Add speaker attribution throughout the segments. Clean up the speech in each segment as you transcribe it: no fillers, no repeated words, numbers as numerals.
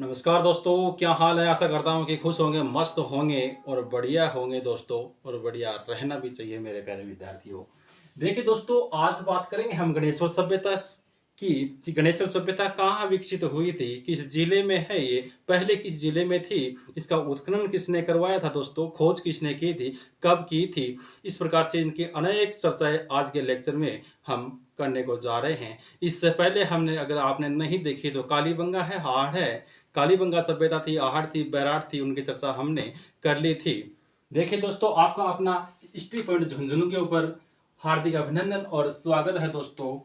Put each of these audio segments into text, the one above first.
Speaker 1: नमस्कार दोस्तों, क्या हाल है। आशा करता हूँ कि खुश होंगे, मस्त होंगे और बढ़िया होंगे दोस्तों। और बढ़िया रहना भी चाहिए मेरे प्यारे विद्यार्थियों। देखिए दोस्तों, आज बात करेंगे हम गणेश्वर सभ्यता की कि गणेश्वर सभ्यता कहाँ विकसित हुई थी, किस जिले में है ये, पहले किस जिले में थी, इसका उत्खनन किसने करवाया था दोस्तों, खोज किसने की थी, कब की थी। इस प्रकार से इनकी अनेक चर्चाएं आज के लेक्चर में हम करने को जा रहे हैं। इससे पहले हमने, अगर आपने नहीं देखी तो, कालीबंगा है, हाड़ है, कालीबंगा सभ्यता थी, आहड़ थी, बैराट थी, उनकी चर्चा हमने कर ली थी। देखिए दोस्तों, आपका अपना हिस्ट्री पॉइंट झुंझुनू के ऊपर हार्दिक अभिनंदन और स्वागत है दोस्तों।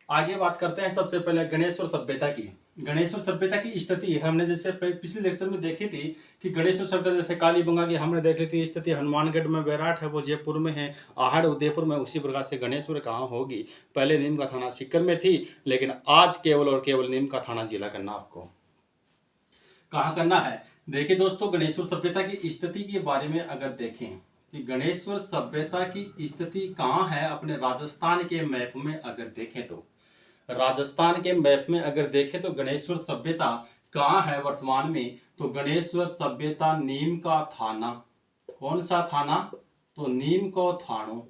Speaker 1: आगे बात करते हैं सबसे पहले गणेश्वर सभ्यता की। गणेश्वर सभ्यता की स्थिति हमने जैसे पिछले लेक्चर में देखी थी कि गणेश्वर सभ्यता जैसे कालीबंगा की हमने देख ली थी स्थिति, हनुमानगढ़ में बैराट है वो जयपुर में है, आहड़ उदयपुर में। उसी प्रकार से गणेश्वर कहाँ होगी, पहले नीम का थाना सीकर में थी, लेकिन आज केवल और केवल नीम का थाना जिला करना आपको कहाँ करना है। देखिए दोस्तों, गणेश्वर सभ्यता की स्थिति के बारे में अगर देखें कि गणेश्वर सभ्यता की स्थिति कहाँ है, अपने राजस्थान के मैप में अगर देखें तो, राजस्थान के मैप में अगर देखें तो गणेश्वर सभ्यता कहाँ है वर्तमान में, तो गणेश्वर सभ्यता नीम का थाना। कौन सा थाना, तो नीम को थानो,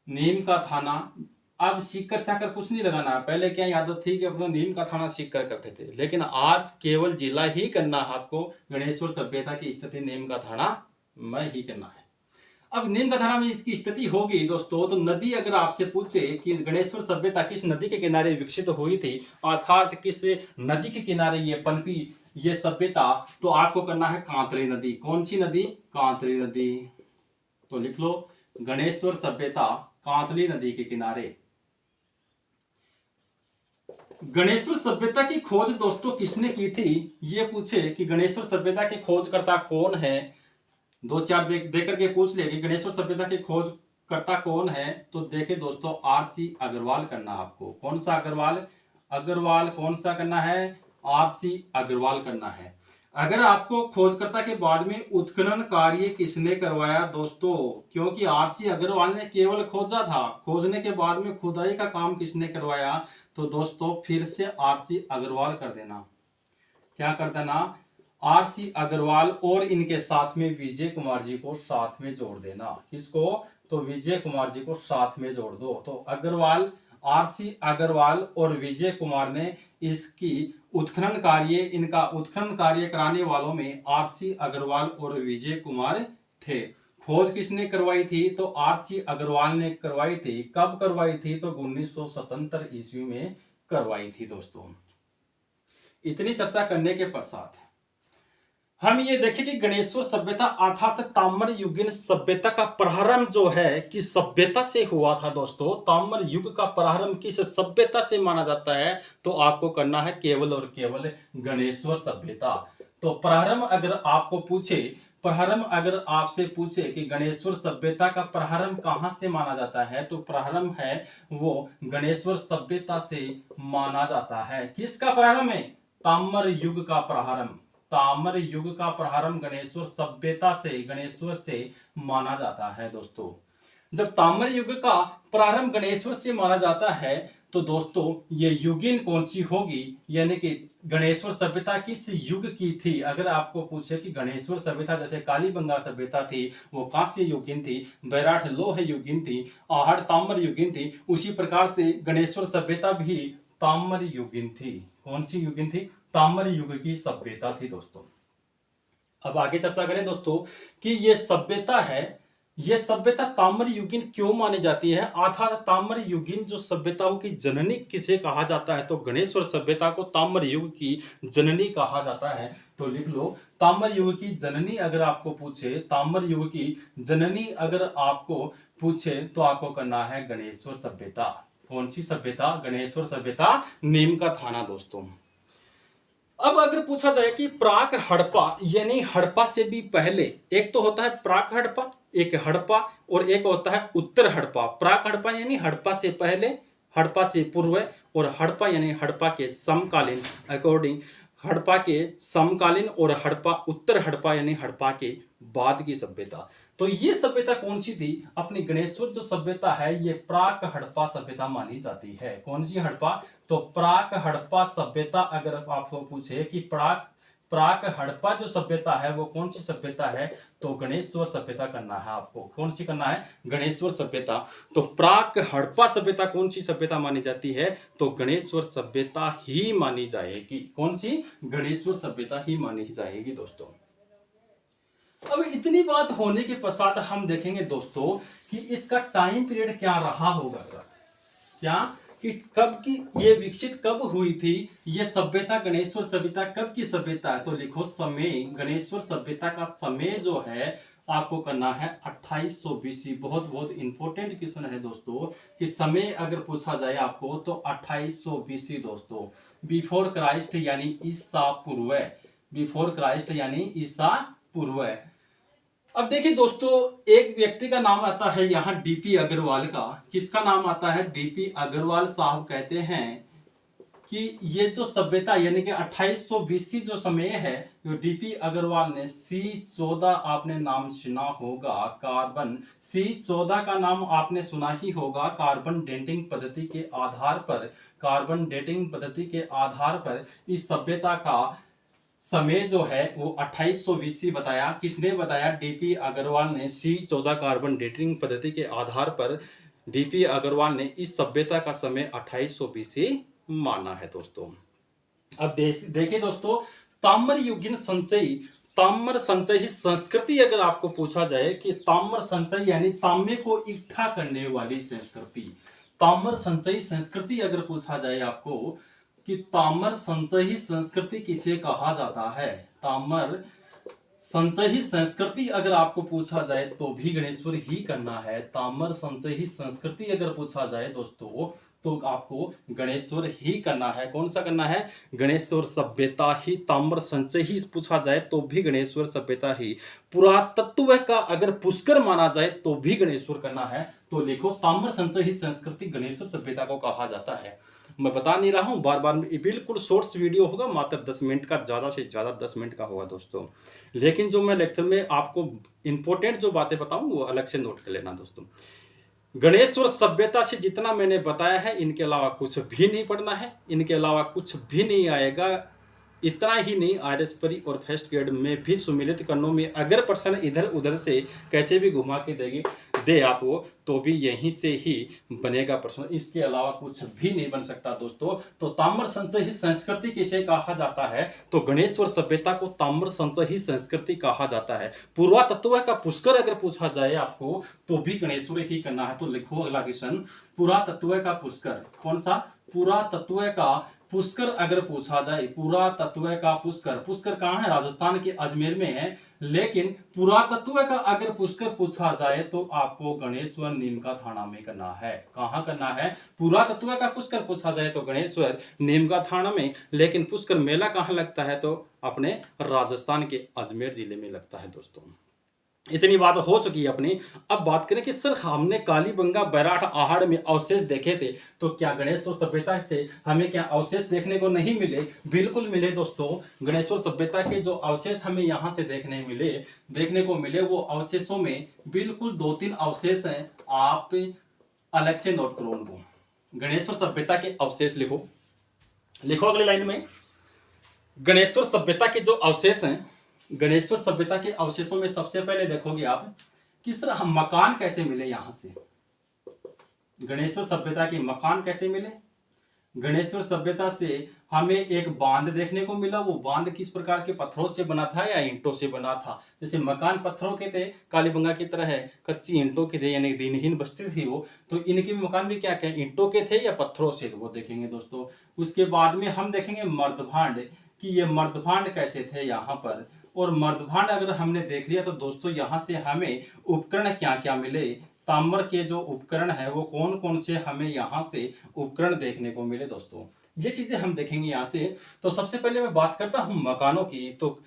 Speaker 1: नीम का थाना। अब सीकर साकर कुछ नहीं लगाना है। पहले क्या आदत थी कि अपना नीम का थाना सीकर करते थे, लेकिन आज केवल जिला ही करना है आपको। गणेश्वर सभ्यता की स्थिति नीम का थाना में ही करना है। अब नीम का थाना में इसकी स्थिति होगी दोस्तों, तो नदी अगर आपसे पूछे कि गणेश्वर सभ्यता किस नदी के किनारे विकसित हुई थी, अर्थात किस नदी के किनारे ये पनपी ये सभ्यता, तो आपको करना है कांतरी नदी। कौन सी नदी, कांतरी नदी। तो लिख लो, गणेश्वर सभ्यता कांतली नदी के किनारे। गणेश्वर सभ्यता की खोज दोस्तों किसने की थी, ये पूछे कि गणेश्वर सभ्यता के खोजकर्ता कौन है, दो चार दे करके पूछ ले कि गणेश्वर सभ्यता के खोजकर्ता कौन है, तो देखे दोस्तों, आरसी अग्रवाल करना आपको। कौन सा अग्रवाल, अग्रवाल कौन सा करना है, आरसी अग्रवाल करना है। अगर आपको खोजकर्ता के बाद में उत्खनन कार्य किसने करवाया दोस्तों, क्योंकि आरसी अग्रवाल ने केवल खोजा था, खोजने के बाद में खुदाई का काम किसने करवाया, तो दोस्तों फिर से आरसी अग्रवाल कर देना। क्या कर देना, आरसी अग्रवाल, और इनके साथ में विजय कुमार जी को साथ में जोड़ देना। किसको, तो विजय कुमार जी को साथ में जोड़ दो। तो अग्रवाल, आरसी अग्रवाल और विजय कुमार ने इसकी उत्खनन कार्य, इनका उत्खनन कार्य कराने वालों में आरसी अग्रवाल और विजय कुमार थे। खोज किसने करवाई थी, तो आरसी अग्रवाल ने करवाई थी। कब करवाई थी, तो 1977 ईस्वी में करवाई थी दोस्तों। इतनी चर्चा करने के पश्चात हम ये देखें कि गणेश्वर सभ्यता अर्थात ताम्र युगीन सभ्यता का प्रारंभ जो है किस सभ्यता से हुआ था दोस्तों। ताम्र युग का प्रारंभ किस सभ्यता से माना जाता है, तो आपको करना है केवल और केवल गणेश्वर सभ्यता। तो प्रारंभ अगर आपको पूछे, प्रारंभ अगर आपसे पूछे कि गणेश्वर सभ्यता का प्रारंभ कहां से माना जाता है, तो प्रारंभ है वो गणेश्वर सभ्यता से माना जाता है। किसका प्रारंभ है, ताम्र युग का प्रारंभ। ताम्र युग का प्रारंभ गणेश्वर सभ्यता से, गणेश्वर से माना जाता है दोस्तों। जब ताम्र युग का प्रारंभ गणेश्वर से माना जाता है, तो दोस्तों ये युगीन कौन सी होगी, यानी कि गणेश्वर सभ्यता किस युग की थी। अगर आपको पूछे कि गणेश्वर सभ्यता जैसे कालीबंगा सभ्यता थी वो कांस्य युगीन थी, बैराठ लोह युगीन थी, आहड़ ताम्र युगीन थी, उसी प्रकार से गणेश्वर सभ्यता भी ताम्र युगीन थी। कौन सी युगीन थी, ताम्र युग की सभ्यता थी दोस्तों। अब आगे चर्चा करें दोस्तों कि ये सभ्यता है, ये सभ्यता ताम्र युगीन क्यों मानी जाती है। अर्थात ताम्र युगीन जो सभ्यताओं की जननी किसे कहा जाता है, तो गणेश्वर सभ्यता को ताम्र युग की जननी कहा जाता है। तो लिख लो, ताम्र युग की जननी अगर आपको पूछे, ताम्र युग की जननी अगर आपको पूछे, तो आपको करना है गणेश्वर सभ्यता। कौन सी सभ्यता, गणेश्वर सभ्यता, नीम का थाना दोस्तों। अब अगर पूछा जाए कि प्राक हड़प्पा यानी हड़प्पा से भी पहले, एक तो होता है प्राक हड़प्पा, एक हड़प्पा, और एक होता है उत्तर हड़प्पा। प्राक हड़प्पा यानी हड़प्पा से पहले, हड़प्पा से पूर्व, और हड़प्पा यानी हड़प्पा के समकालीन। अकॉर्डिंग हड़प्पा के समकालीन, और हड़प्पा उत्तर हड़प्पा यानी हड़प्पा के बाद की सभ्यता। तो ये सभ्यता कौन सी थी? अपनी गणेश्वर जो सभ्यता है ये प्राक हड़प्पा सभ्यता मानी जाती है। कौन सी हड़प्पा? तो प्राक हड़प्पा सभ्यता अगर आपको पूछे कि प्राक प्राक हड़प्पा जो सभ्यता है वो कौन सी सभ्यता है, तो गणेश्वर सभ्यता करना है आपको। कौन सी करना है? गणेश्वर सभ्यता। तो प्राक हड़प्पा सभ्यता कौन सी सभ्यता मानी जाती है? तो गणेश्वर सभ्यता ही मानी जाएगी। कौन सी? गणेश्वर सभ्यता ही मानी जाएगी दोस्तों। अब इतनी बात होने के पश्चात हम देखेंगे दोस्तों कि इसका टाइम पीरियड क्या रहा होगा सर। क्या कि कब की ये विकसित कब हुई थी ये सभ्यता, गणेश्वर सभ्यता कब की सभ्यता है? तो लिखो समय। गणेश्वर सभ्यता का समय जो है आपको करना है 2800 बीसी। बहुत बहुत इंपॉर्टेंट क्वेश्चन है दोस्तों कि समय अगर पूछा जाए आपको तो 2800 बीसी दोस्तों, बिफोर क्राइस्ट यानी ईसा पूर्व। बिफोर क्राइस्ट यानी ईसा पूर्व। अब देखिए दोस्तों, एक व्यक्ति का नाम आता है यहाँ डीपी अग्रवाल का। किसका नाम आता है? डीपी अग्रवाल साहब कहते हैं कि ये जो सभ्यता यानी कि 2800 बीसी जो समय है, जो डीपी अग्रवाल ने C14 आपने नाम सुना होगा, कार्बन C14 का नाम आपने सुना ही होगा। कार्बन डेटिंग पद्धति के आधार पर, कार्बन डेटिंग पद्धति के आधार पर इस सभ्यता का समय जो है वो 2800 बीसी बताया। किसने बताया? डीपी अग्रवाल ने। C14 कार्बन डेटिंग पद्धति के आधार पर डीपी अग्रवाल ने इस सभ्यता का समय 2800 बीसी माना है दोस्तों। अब देखिए दोस्तों, ताम्र युगीन संचयी, ताम्र संचयी संस्कृति अगर आपको पूछा जाए कि ताम्र संचयी यानी तांबे को इकट्ठा करने वाली संस्कृति, ताम्र संचयी संस्कृति अगर पूछा जाए आपको कि ताम्र संचयी संस्कृति किसे कहा जाता है, ताम्र संचयी संस्कृति अगर आपको पूछा जाए तो भी गणेश्वर ही करना है। ताम्र संचयी संस्कृति अगर पूछा जाए दोस्तों तो आपको गणेश्वर ही करना है। कौन सा करना है? गणेश्वर सभ्यता ही। ताम्र संचयी पूछा जाए तो भी गणेश्वर सभ्यता ही। पुरातत्व का अगर पुष्कर माना जाए तो भी गणेश्वर करना है। तो लिखो ताम्र संचयी संस्कृति गणेश्वर सभ्यता को कहा जाता है। मैं बता नहीं रहा हूं, बार बार बिल्कुल शॉर्ट्स वीडियो होगा, मात्र 10 मिनट का, ज्यादा से ज्यादा 10 मिनट का होगा दोस्तों। लेकिन जो मैं लेक्चर में आपको इंपॉर्टेंट जो बातें बताऊं वो अलग से नोट कर लेना दोस्तों। गणेश्वर सभ्यता से जितना मैंने बताया है इनके अलावा कुछ भी नहीं पढ़ना है, इनके अलावा कुछ भी नहीं आएगा। इतना ही नहीं, आरएस परी और फर्स्ट ग्रेड में भी सम्मिलित करने में अगर प्रश्न इधर उधर से कैसे भी घुमा के देगी दे आपको तो भी यहीं से ही बनेगा प्रश्न, इसके अलावा कुछ भी नहीं बन सकता दोस्तों। तो ताम्र संचयी संस्कृति किसे कहा जाता है? तो गणेश्वर सभ्यता को ताम्र संचयी संस्कृति कहा जाता है। पुरातत्व का पुष्कर अगर पूछा जाए आपको तो भी गणेश्वर ही करना है। तो लिखो अगला क्वेश्चन, पुरातत्व का पुष्कर। कौन सा? पुरातत्व का पुष्कर अगर पूछा जाए, पुरातत्व का पुष्कर, पुष्कर कहाँ है? राजस्थान के अजमेर में है। लेकिन पुरातत्व का अगर पुष्कर पूछा जाए तो आपको गणेश्वर नीमका थाना में करना है। कहाँ करना है? पुरातत्व का पुष्कर पूछा जाए तो गणेश्वर नीमका थाना में। लेकिन पुष्कर मेला कहाँ लगता है? तो अपने राजस्थान के अजमेर जिले में लगता है दोस्तों। इतनी बात हो चुकी है अपनी। अब बात करें कि सर हमने कालीबंगा, बैराठ, आहड़ में अवशेष देखे थे, तो क्या गणेश्वर सभ्यता से हमें क्या अवशेष देखने को नहीं मिले? बिल्कुल मिले दोस्तों। गणेश्वर सभ्यता के जो अवशेष हमें यहाँ से देखने को मिले वो अवशेषों में बिल्कुल 2-3 अवशेष हैं। आप अलग से नोट करो उनको। गणेश्वर सभ्यता के अवशेष लिखो अगली लाइन में। गणेश्वर सभ्यता के जो अवशेष हैं, गणेश्वर सभ्यता के अवशेषों में सबसे पहले देखोगे आप कि सर हम मकान कैसे मिले यहां से। गणेश्वर सभ्यता के मकान कैसे मिले? गणेश्वर सभ्यता से हमें एक बांध देखने को मिला। वो बांध किस प्रकार के पत्थरों से बना था या ईंटों से बना था? जैसे मकान पत्थरों के थे, कालीबंगा की तरह है कच्ची ईंटों के थे, यानी दिनहीन बस्ती थी वो, तो इनके मकान भी क्या क्या ईंटों के थे या पत्थरों से, वो देखेंगे दोस्तों। उसके बाद में हम देखेंगे मर्दभांड कि ये मर्दभांड कैसे थे यहाँ पर। और मर्दभांड अगर हमने देख लिया तो दोस्तों यहाँ से हमें उपकरण क्या क्या मिले, ताम्र के जो उपकरण है वो कौन कौन से हमें यहाँ से उपकरण देखने को मिले दोस्तों, ये चीजें हम देखेंगे यहाँ से। तो सबसे पहले मैं बात करता हूँ मकानों की। तो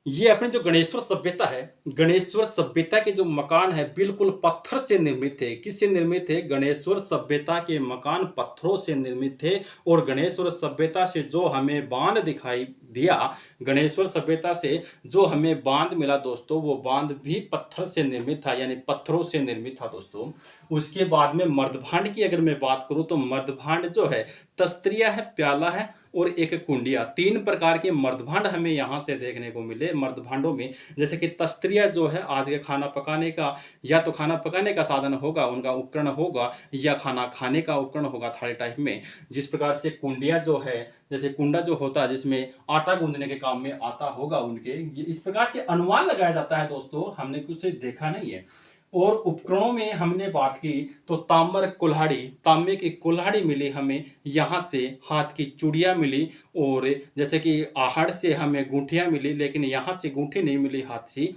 Speaker 1: ये अपनी जो गणेश्वर सभ्यता है, गणेश्वर सभ्यता के जो मकान है बिल्कुल पत्थर से निर्मित थे। किससे निर्मित थे? गणेश्वर सभ्यता के मकान पत्थरों से निर्मित थे। और गणेश्वर सभ्यता से जो हमें बांध दिखाई दिया, गणेश्वर सभ्यता से जो हमें बांध मिला दोस्तों, वो बांध भी पत्थर से निर्मित था, यानी पत्थरों से निर्मित था दोस्तों। उसके बाद में मर्दभांड की अगर मैं बात करूं तो मर्दभांड जो है तस्तरिया है, प्याला है और एक कुंडिया, 3 प्रकार के मर्दभांड हमें यहाँ से देखने को मिले। मर्दभांडों में जैसे कि तस्तरिया जो है आज के खाना पकाने का, या तो खाना पकाने का साधन होगा, उनका उपकरण होगा, या खाना खाने का उपकरण होगा थाली टाइप में। जिस प्रकार से कुंडिया जो है, जैसे कुंडा जो होता है जिसमें आटा गूंदने के काम में आता होगा उनके, इस प्रकार से अनुमान लगाया जाता है दोस्तों, हमने कुछ देखा नहीं है। और उपकरणों में हमने बात की तो ताम्र कुल्हाड़ी, तांबे की कुल्हाड़ी मिली हमें, यहाँ से हाथ की चूड़ियाँ मिली, और जैसे कि आहड़ से हमें गूंठियाँ मिली, लेकिन यहाँ से गूंठी नहीं मिली हाथ से,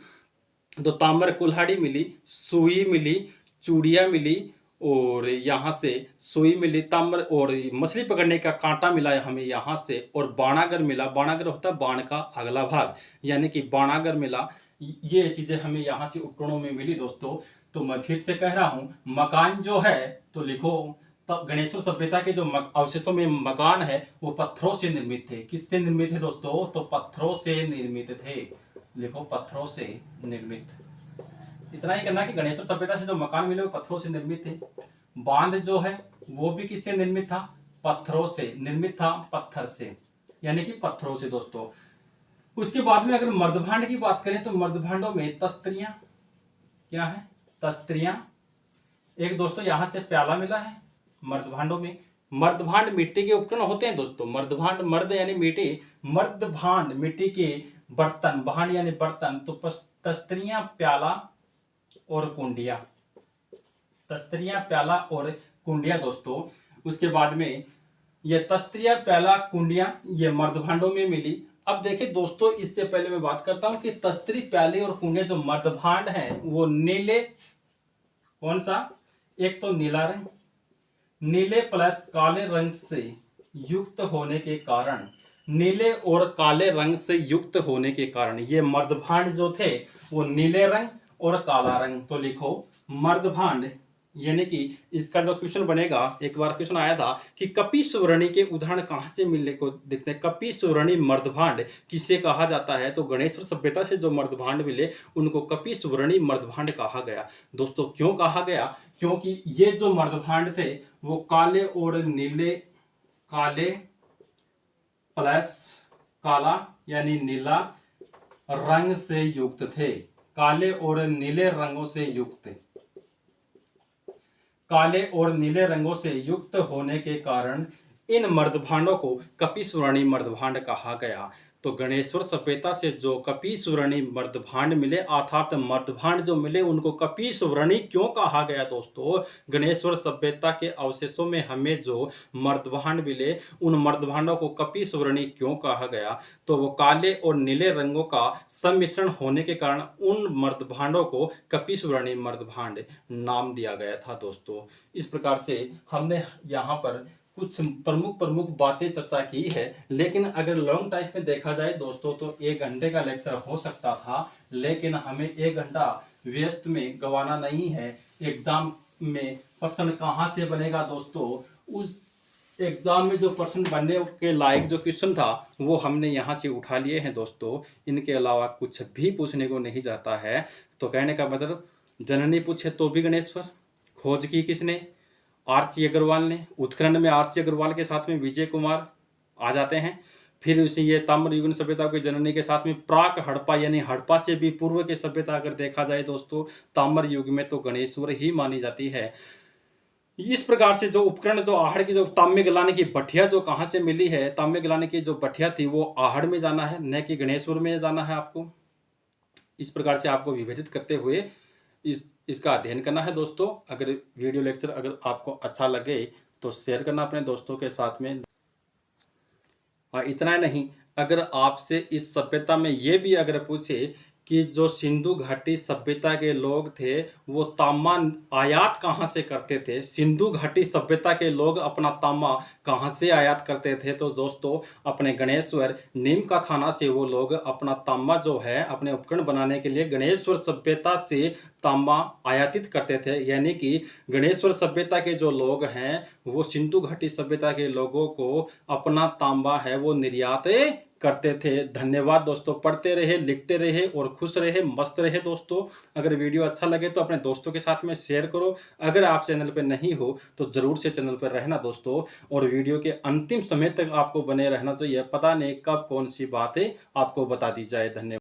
Speaker 1: तो ताम्र कुल्हाड़ी मिली, सुई मिली, चूड़ियाँ मिली, और यहाँ से सुई मिली, ताम्र और मछली पकड़ने का कांटा मिला हमें यहाँ से, और बाणागर मिला। बाणागर होता है बाण का अगला भाग, यानी कि बाणागर मिला। ये चीज़ें हमें यहाँ से उपकरणों में मिली दोस्तों। तो मैं फिर से कह रहा हूँ, मकान जो है तो लिखो, तो गणेश्वर सभ्यता के जो अवशेषों में मकान है वो पत्थरों से निर्मित थे। किससे निर्मित थे दोस्तों? तो पत्थरों से निर्मित थे। लिखो, पत्थरों से निर्मित। इतना ही करना कि गणेश्वर सभ्यता से जो मकान मिले वो पत्थरों से निर्मित थे। बांध जो है वो भी किससे निर्मित था? पत्थरों से निर्मित था, पत्थर से, यानी कि पत्थरों से दोस्तों। उसके बाद में अगर मर्दभांड की बात करें तो मर्दभांडों में तस्तरियां, क्या है? तस्तरियां। एक दोस्तों यहाँ से प्याला मिला है मर्दभांडों में। मर्दभांड मिट्टी के उपकरण होते हैं दोस्तों। मर्दभांड, मर्द यानी मिट्टी, मर्दभांड मिट्टी के बर्तन, भांड यानी बर्तन। तो तस्तरियां, प्याला और कुंडिया, तस्तरियां, प्याला और कुंडिया दोस्तों। उसके बाद में ये तस्तरिया, प्याला, कुंडिया ये मर्दभांडों में मिली। अब देखिए दोस्तों, इससे पहले मैं बात करता हूं कि तस्तरी, प्याले और कुंडिया जो मर्दभांड है वो नीले, कौन सा? एक तो नीला रंग, नीले प्लस काले रंग से युक्त होने के कारण, नीले और काले रंग से युक्त होने के कारण ये मर्दभांड जो थे वो नीले रंग और काला रंग। तो लिखो मर्दभांड, यानी कि इसका जो क्वेश्चन बनेगा, एक बार क्वेश्चन आया था कि कपीश्वरणी के उदाहरण कहाँ से मिलने को दिखते हैं। कपीश्वरणी मर्दभांड किसे कहा जाता है? तो गणेश्वर सभ्यता से जो मर्दभांड मिले उनको कपीश्वरणी मर्दभांड कहा गया दोस्तों। क्यों कहा गया? क्योंकि ये जो मर्दभांड थे वो काले और नीले, काले प्लस काला यानी नीला रंग से युक्त थे। काले और नीले रंगों से युक्त, काले और नीले रंगों से युक्त होने के कारण इन मर्दभांडों को कपीश्वरणी मर्दभांड कहा गया। तो गणेश्वर सभ्यता से जो कपीश्वरणी मर्दभांड मिले, अर्थात मर्दभांड जो मिले उनको कपीश्वरणी क्यों कहा गया दोस्तों? गणेश्वर सभ्यता के अवशेषों में हमें जो मर्दभांड मिले उन मर्दभांडों को कपीश्वरणी क्यों कहा गया? तो वो काले और नीले रंगों का सम्मिश्रण होने के कारण उन मर्दभांडों को कपीश्वरणी मर्दभांड नाम दिया गया था दोस्तों। इस प्रकार से हमने यहाँ पर कुछ प्रमुख बातें चर्चा की है। लेकिन अगर लॉन्ग टाइम में देखा जाए दोस्तों तो 1 घंटे का लेक्चर हो सकता था, लेकिन हमें 1 घंटा व्यस्त में गंवाना नहीं है। एग्जाम में प्रश्न कहाँ से बनेगा दोस्तों? उस एग्जाम में जो प्रश्न बनने के लायक जो क्वेश्चन था वो हमने यहाँ से उठा लिए हैं दोस्तों। इनके अलावा कुछ भी पूछने को नहीं जाता है। तो कहने का मतलब, जननी पूछे तो भी गणेश्वर, खोज की किसने? आर.सी. अग्रवाल ने। उत्खनन में आर.सी. अग्रवाल के साथ में विजय कुमार आ जाते हैं। फिर उसे ये ताम्र युगीन सभ्यता की जननी के साथ में प्राक हड़प्पा, यानी हड़प्पा से भी पूर्व की सभ्यता अगर देखा जाए दोस्तों ताम्र युग में तो गणेश्वर ही मानी जाती है। इस प्रकार से जो उपकरण, जो आहड़ की जो तांबे गलाने की भट्टिया जो कहाँ से मिली है, तांबे गलाने की जो भट्टिया थी वो आहड़ में जाना है, न कि गणेश्वर में जाना है आपको। इस प्रकार से आपको विभाजित करते हुए इसका अध्ययन करना है दोस्तों। अगर वीडियो लेक्चर अगर आपको अच्छा लगे तो शेयर करना अपने दोस्तों के साथ में। इतना नहीं, अगर आपसे इस सभ्यता में ये भी अगर पूछे कि जो सिंधु घाटी सभ्यता के लोग थे वो तांबा आयात कहाँ से करते थे। सिंधु घाटी सभ्यता के लोग अपना तांबा कहाँ से आयात करते थे, तो दोस्तों अपने गणेश्वर नीम का थाना से वो लोग अपना तांबा जो है अपने उपकरण बनाने के लिए गणेश्वर सभ्यता से तांबा आयातित करते थे। यानी कि गणेश्वर सभ्यता के जो लोग हैं वो सिंधु घाटी सभ्यता के लोगों को अपना तांबा है वो निर्यात करते थे। धन्यवाद दोस्तों, पढ़ते रहे, लिखते रहे और खुश रहे, मस्त रहे दोस्तों। अगर वीडियो अच्छा लगे तो अपने दोस्तों के साथ में शेयर करो। अगर आप चैनल पर नहीं हो तो जरूर से चैनल पर रहना दोस्तों, और वीडियो के अंतिम समय तक आपको बने रहना चाहिए। पता नहीं कब कौन सी बातें आपको बता दी जाए। धन्यवाद।